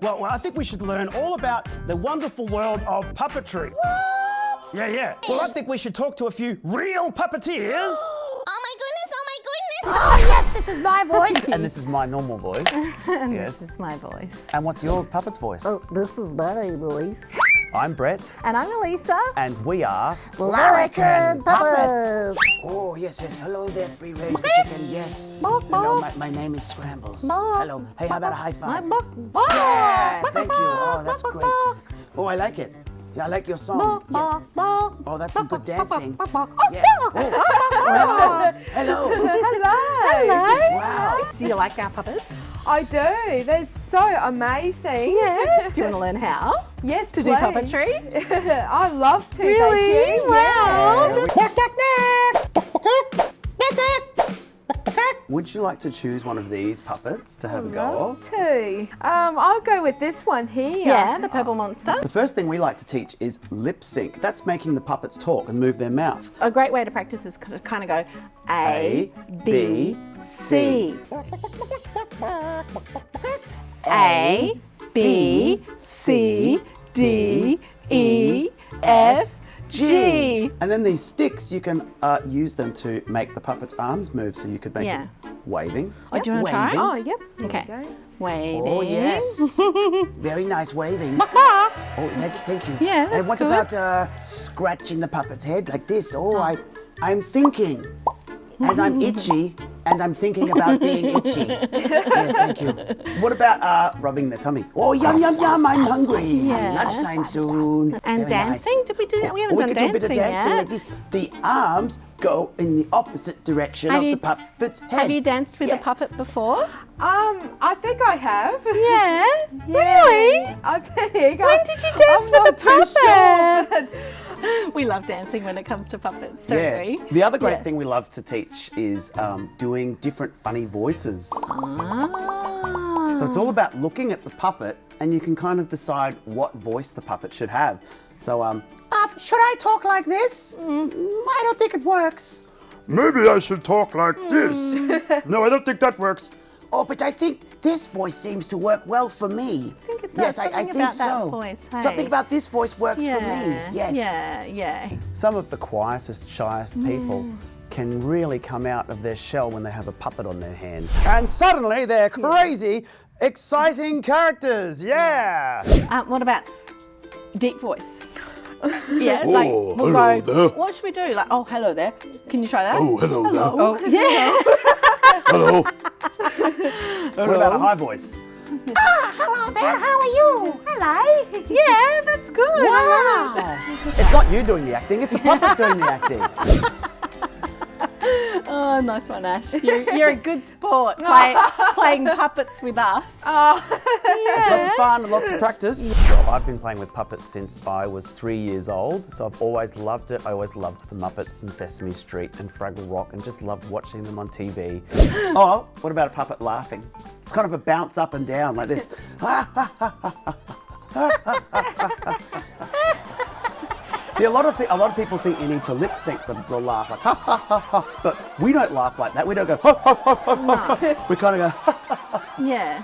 Well, I think we should learn all about the wonderful world of puppetry. What? Yeah. Well, I think we should talk to a few real puppeteers. Oh, yes, this is my voice. And this is my normal voice. And Yes. this is my voice. And what's your puppet's voice? Oh, this is my voice. I'm Brett. And I'm Elisa. And we are Larrikin Puppets. Oh, yes. Hello there, free range the chicken. Yes. Bark, Hello, bark. my name is Scrambles. Bark. Hello. Hey, how about a high five? Bark, bark. Yeah, Bark, thank bark, you. Oh, bark, that's bark, great. bark. Oh, I like it. Yeah, I like your song. Bark, Yeah. bark, bark. Oh, that's some good Bark, bark, dancing. bark, bark. Yeah. Oh, hello. Hello. Wow. Do you like our puppets? I do. They're so amazing. Yeah. Do you want to learn how? Yes, To do please. puppetry? I love to. Really? Thank you. Wow. Would you like to choose one of these puppets to have a go of? Two. I'll go with this one here. Yeah, the purple monster. The first thing we like to teach is lip sync. That's making the puppets talk and move their mouth. A great way to practice is to kind of go A, B, C. A, B, C, D, E, F, G. And then these sticks, you can use them to make the puppet's arms move, so you could make Yeah. it waving. Oh, do you want to try? Waving. Oh, yep. There Okay. we go. Waving. Oh, yes. Very nice waving. Oh, thank you. Yeah, And that's what good. about scratching the puppet's head like this? Oh, I'm thinking. And I'm itchy, and I'm thinking about being itchy. Yes, thank you. What about rubbing their tummy? Oh, yum, I'm hungry. Yeah. Lunchtime soon. And Very dancing? nice. Did we do that? We Oh, haven't we done could do a bit of dancing dancing yet. like this. The arms go in the opposite direction Have of you- the puppet's head. Have you danced with Yeah. a puppet before? I think I have. Yeah. Yeah, Really? I think. When did you dance I'm with a not too puppet? sure, but We love dancing when it comes to puppets, don't Yeah. we? The other great Yeah. thing we love to teach is doing different funny voices. Ah. So it's all about looking at the puppet, and you can kind of decide what voice the puppet should have. So Should I talk like this? I don't think it works. Maybe I should talk like this. No, I don't think that works. Oh, but I think this voice seems to work well for me. I think it does. Yes, I Something think about so. that voice, hey? Something about this voice works for me. Yes. Yeah. some of the quietest, shyest people can really come out of their shell when they have a puppet on their hands. And suddenly they're crazy, exciting characters. Yeah. What about deep voice? Yeah, like we'll hello go. there. What should we do? Like, oh, hello there. Can you try that? Oh, hello there. Oh, yeah. Hello. What about a high voice? Hello there, how are you? Hello. Yeah, that's good. Wow. It's not you doing the acting, it's the puppet doing the acting. Oh, nice one, Ash. You're a good sport playing puppets with us. It's lots of fun and lots of practice. Well, I've been playing with puppets since I was 3 years old, so I've always loved it. I always loved the Muppets and Sesame Street and Fraggle Rock and just loved watching them on TV. Oh, what about a puppet laughing? It's kind of a bounce up and down like this. See, a lot of people think you need to lip sync the laugh, like ha ha ha ha. But we don't laugh like that. We don't go ha ha ha ha ha. We kind of go ha ha ha. Yeah.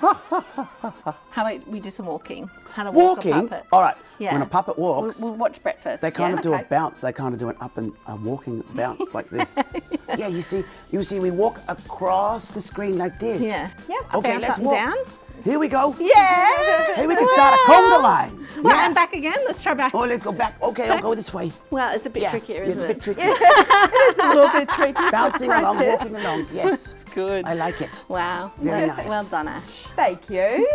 How about we do some walking? How to walk Walking. a puppet? All right. Yeah. When a puppet walks, We'll watch Brett first. they kind yeah? of do Okay. a bounce. They kind of do an up and a walking bounce like this. Yeah, you see, we walk across the screen like this. Yeah. Yeah. Okay, Bounce let's up and walk. down. Here we go. Yeah. Hey, we can start a conga line. Well, Yeah. and back again. Let's try back. Oh, let's go back. Okay, I'll go this way. Well, it's a bit Yeah, trickier, it's isn't a bit tricky. it's a little bit tricky. Bouncing along, Practice. walking along. Yes, It's good. I like it. Wow. Very well, nice. well done, Ash. Thank you.